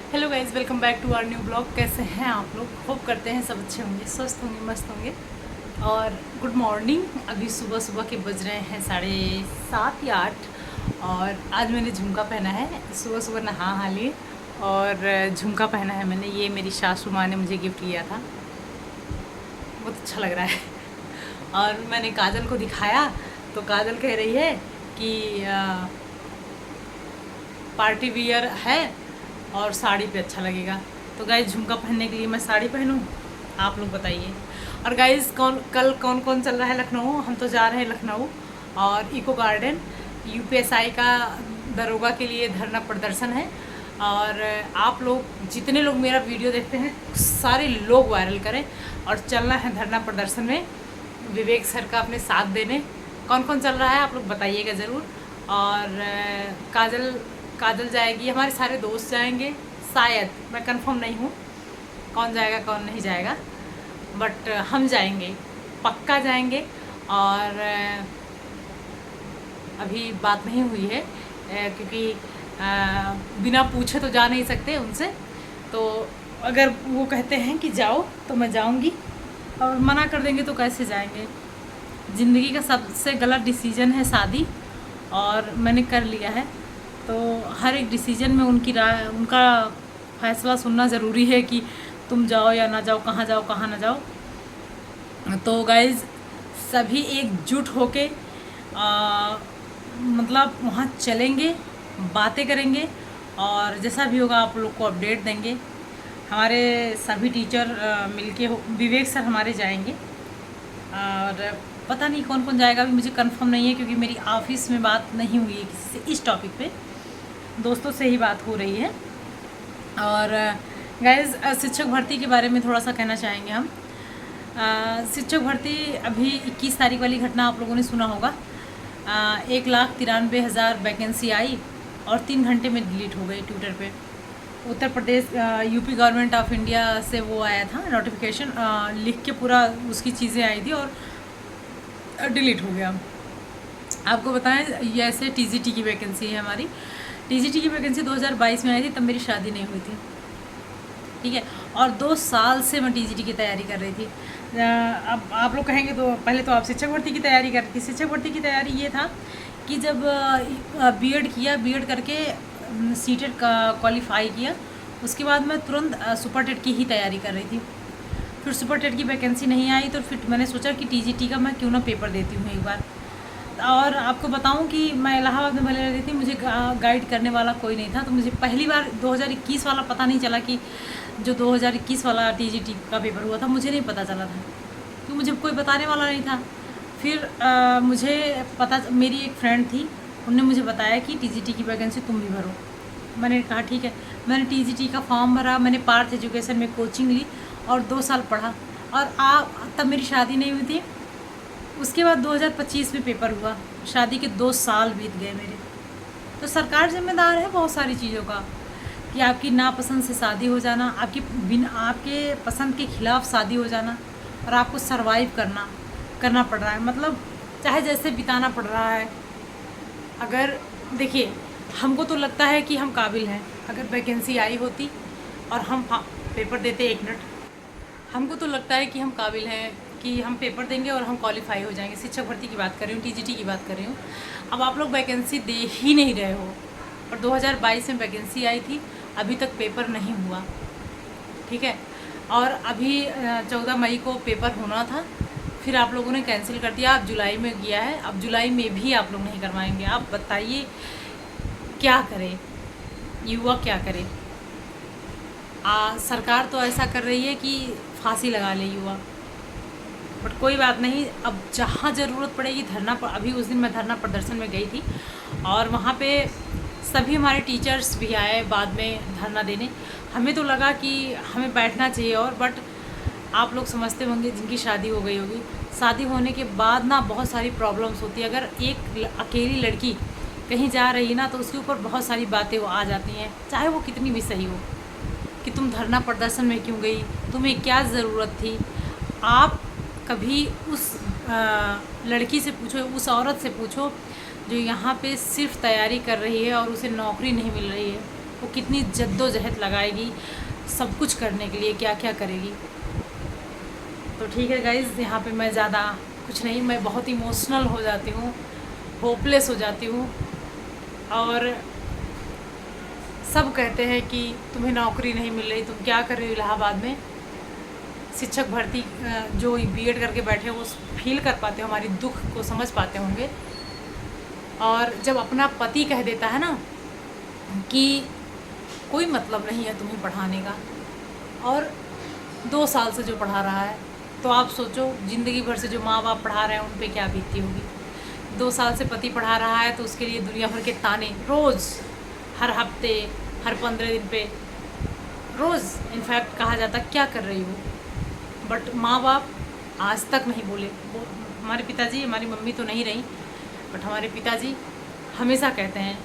Hello guys, welcome back to our new blog. कैसे हैं आप लोग? होप करते हैं सब अच्छे होंगे, स्वस्थ होंगे, मस्त होंगे। और गुड मॉर्निंग। अभी सुबह सुबह के बज रहे हैं 7:30 या 8। और आज मैंने झुमका पहना है। सुबह सुबह नहा लिए और झुमका पहना है मैंने। ये मेरी सासू माँ ने मुझे गिफ्ट किया था, बहुत अच्छा लग रहा है। और मैंने काजल को दिखाया तो काजल कह रही है कि पार्टी वियर है और साड़ी पे अच्छा लगेगा। तो गाइज, झुमका पहनने के लिए मैं साड़ी पहनूं, आप लोग बताइए। और गाइज, कल कौन कौन चल रहा है लखनऊ? हम तो जा रहे हैं लखनऊ और इको गार्डन। यूपीएसआई का दरोगा के लिए धरना प्रदर्शन है। और आप लोग जितने लोग मेरा वीडियो देखते हैं सारे लोग वायरल करें और चलना है धरना प्रदर्शन में विवेक सर का अपने साथ देने। कौन कौन चल रहा है आप लोग बताइएगा ज़रूर। और काजल जाएगी, हमारे सारे दोस्त जाएंगे शायद, मैं कंफर्म नहीं हूँ कौन जाएगा कौन नहीं जाएगा, बट हम जाएंगे, पक्का जाएंगे। और अभी बात नहीं हुई है क्योंकि बिना पूछे तो जा नहीं सकते उनसे। तो अगर वो कहते हैं कि जाओ तो मैं जाऊंगी, और मना कर देंगे तो कैसे जाएंगे। ज़िंदगी का सबसे गलत डिसीजन है शादी, और मैंने कर लिया है। तो हर एक डिसीजन में उनकी राय, उनका फैसला सुनना ज़रूरी है कि तुम जाओ या ना जाओ, कहाँ जाओ कहाँ ना जाओ। तो गाइज़, सभी एकजुट होके मतलब वहाँ चलेंगे, बातें करेंगे और जैसा भी होगा आप लोग को अपडेट देंगे। हमारे सभी टीचर मिलके विवेक सर हमारे जाएंगे। और पता नहीं कौन कौन जाएगा, अभी मुझे कंफर्म नहीं है क्योंकि मेरी ऑफिस में बात नहीं हुई है किसी से इस टॉपिक पे, दोस्तों से ही बात हो रही है। और गाइज, शिक्षक भर्ती के बारे में थोड़ा सा कहना चाहेंगे हम। शिक्षक भर्ती अभी 21 तारीख वाली घटना आप लोगों ने सुना होगा। 1,93,000 वैकेंसी आई और 3 घंटे में डिलीट हो गई ट्विटर पे। Uttar Pradesh UP government of India से वो आया था नोटिफिकेशन, लिख के पूरा उसकी चीज़ें आई थी और डिलीट हो गया। आपको बताएं, ये ऐसे टीजीटी की वैकेंसी है हमारी। टीजीटी की वैकेंसी 2022 में आई थी, तब मेरी शादी नहीं हुई थी, ठीक है। और 2 साल से मैं टीजीटी की तैयारी कर रही थी। अब आप लोग कहेंगे तो पहले तो आप शिक्षक भर्ती की तैयारी कर रही थी। शिक्षक भर्ती की तैयारी ये था कि जब बीएड किया, बीएड करके सीटेट का क्वालिफाई किया, उसके बाद मैं तुरंत सुपर टेट की ही तैयारी कर रही थी। फिर सुपर टेट की वैकेंसी नहीं आई तो फिर मैंने सोचा कि टीजीटी का मैं क्यों ना पेपर देती हूँ एक बार। और आपको बताऊं कि मैं इलाहाबाद में भले रहती थी, मुझे गाइड करने वाला कोई नहीं था। तो मुझे पहली बार 2021 वाला पता नहीं चला कि जो 2021 वाला टीजीटी का पेपर हुआ था, मुझे नहीं पता चला था क्योंकि मुझे कोई बताने वाला नहीं था। फिर मुझे पता, मेरी एक फ्रेंड थी, उनने मुझे बताया कि टीजीटी की वैकेंसी तुम भी भरो। मैंने कहा ठीक है। मैंने टीजीटी का फॉर्म भरा, मैंने पार्थ एजुकेशन में कोचिंग ली और 2 साल पढ़ा। और तब मेरी शादी नहीं हुई थी। उसके बाद 2025 में पेपर हुआ, शादी के 2 साल बीत गए मेरे। तो सरकार जिम्मेदार है बहुत सारी चीज़ों का, कि आपकी नापसंद से शादी हो जाना, आपके पसंद के खिलाफ शादी हो जाना, और आपको सरवाइव करना पड़ रहा है, मतलब चाहे जैसे बिताना पड़ रहा है। अगर देखिए, हमको तो लगता है कि हम काबिल हैं। अगर वैकेंसी आई होती और हम पेपर देते, 1 मिनट, हमको तो लगता है कि हम काबिल हैं कि हम पेपर देंगे और हम क्वालिफाई हो जाएंगे। शिक्षक भर्ती की बात कर रही हूँ, टीजीटी की बात कर रही हूँ। अब आप लोग वैकेंसी दे ही नहीं रहे हो, और 2022 में वैकेंसी आई थी, अभी तक पेपर नहीं हुआ, ठीक है। और अभी 14 मई को पेपर होना था, फिर आप लोगों ने कैंसिल कर दिया। अब जुलाई में गया है, अब जुलाई में भी आप लोग नहीं करवाएंगे। आप बताइए क्या करें, युवा क्या करे। सरकार तो ऐसा कर रही है कि फांसी लगा ले युवा, बट कोई बात नहीं। अब जहाँ ज़रूरत पड़ेगी अभी उस दिन मैं धरना प्रदर्शन में गई थी और वहाँ पे सभी हमारे टीचर्स भी आए बाद में धरना देने। हमें तो लगा कि हमें बैठना चाहिए, और बट आप लोग समझते होंगे जिनकी शादी हो गई होगी, शादी होने के बाद ना बहुत सारी प्रॉब्लम्स होती है। अगर एक अकेली लड़की कहीं जा रही है ना, तो उसके ऊपर बहुत सारी बातें वो आ जाती हैं, चाहे वो कितनी भी सही हो, कि तुम धरना प्रदर्शन में क्यों गई, तुम्हें क्या ज़रूरत थी। आप कभी उस लड़की से पूछो, उस औरत से पूछो जो यहाँ पे सिर्फ तैयारी कर रही है और उसे नौकरी नहीं मिल रही है। वो कितनी जद्दोजहद लगाएगी सब कुछ करने के लिए, क्या क्या करेगी। तो ठीक है गाइज़, यहाँ पे मैं ज़्यादा कुछ नहीं, मैं बहुत इमोशनल हो जाती हूँ, होपलेस हो जाती हूँ। और सब कहते हैं कि तुम्हें नौकरी नहीं मिल रही, तुम क्या कर रही हो इलाहाबाद में। शिक्षक भर्ती जो बीएड करके बैठे वो फील कर पाते हो, हमारी दुख को समझ पाते होंगे। और जब अपना पति कह देता है ना कि कोई मतलब नहीं है तुम्हें पढ़ाने का, और 2 साल से जो पढ़ा रहा है, तो आप सोचो ज़िंदगी भर से जो माँ बाप पढ़ा रहे हैं उन पे क्या बीतती होगी। 2 साल से पति पढ़ा रहा है तो उसके लिए दुनिया भर के ताने रोज़, हर हफ्ते, हर 15 दिन पे, रोज़ इनफैक्ट कहा जाता क्या कर रही हो। बट माँ बाप आज तक नहीं बोले। वो हमारे पिताजी, हमारी मम्मी तो नहीं रही, बट हमारे पिताजी हमेशा कहते हैं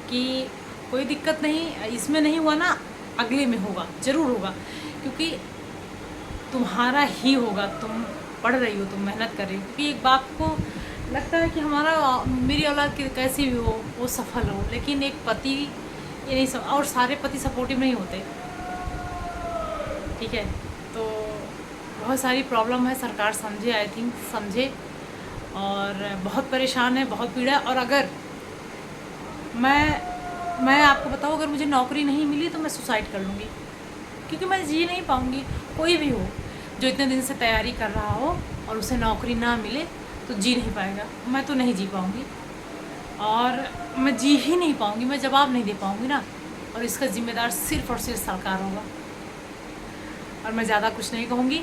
कि कोई दिक्कत नहीं, इसमें नहीं हुआ ना, अगले में होगा, ज़रूर होगा, क्योंकि तुम्हारा ही होगा। तुम पढ़ रही हो, तुम मेहनत कर रही हो। क्योंकि एक बाप को लगता है कि हमारा, मेरी औलाद कैसी भी हो वो सफल हो, लेकिन एक पति ये नहीं सब, और सारे पति सपोर्टिव नहीं होते। ठीक है, तो बहुत सारी प्रॉब्लम है, सरकार समझे, आई थिंक समझे, और बहुत परेशान है, बहुत पीड़ा है। और अगर मैं आपको बताऊँ, अगर मुझे नौकरी नहीं मिली तो मैं सुसाइड कर लूँगी, क्योंकि मैं जी नहीं पाऊँगी। कोई भी हो जो इतने दिन से तैयारी कर रहा हो और उसे नौकरी ना मिले तो जी नहीं पाएगा। मैं तो नहीं जी पाऊँगी, और मैं जी ही नहीं पाऊँगी, मैं जवाब नहीं दे पाऊँगी ना, और इसका ज़िम्मेदार सिर्फ़ और सिर्फ सरकार होगा। और मैं ज़्यादा कुछ नहीं कहूँगी।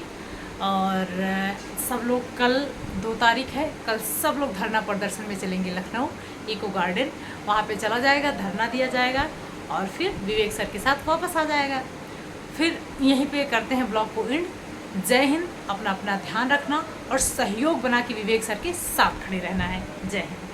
और सब लोग, कल 2 तारीख है, कल सब लोग धरना प्रदर्शन में चलेंगे लखनऊ इको गार्डन, वहाँ पे चला जाएगा, धरना दिया जाएगा, और फिर विवेक सर के साथ वापस आ जाएगा। फिर यहीं पे करते हैं ब्लॉग को एंड। जय हिंद, अपना अपना ध्यान रखना और सहयोग बना के विवेक सर के साथ खड़े रहना है। जय हिंद।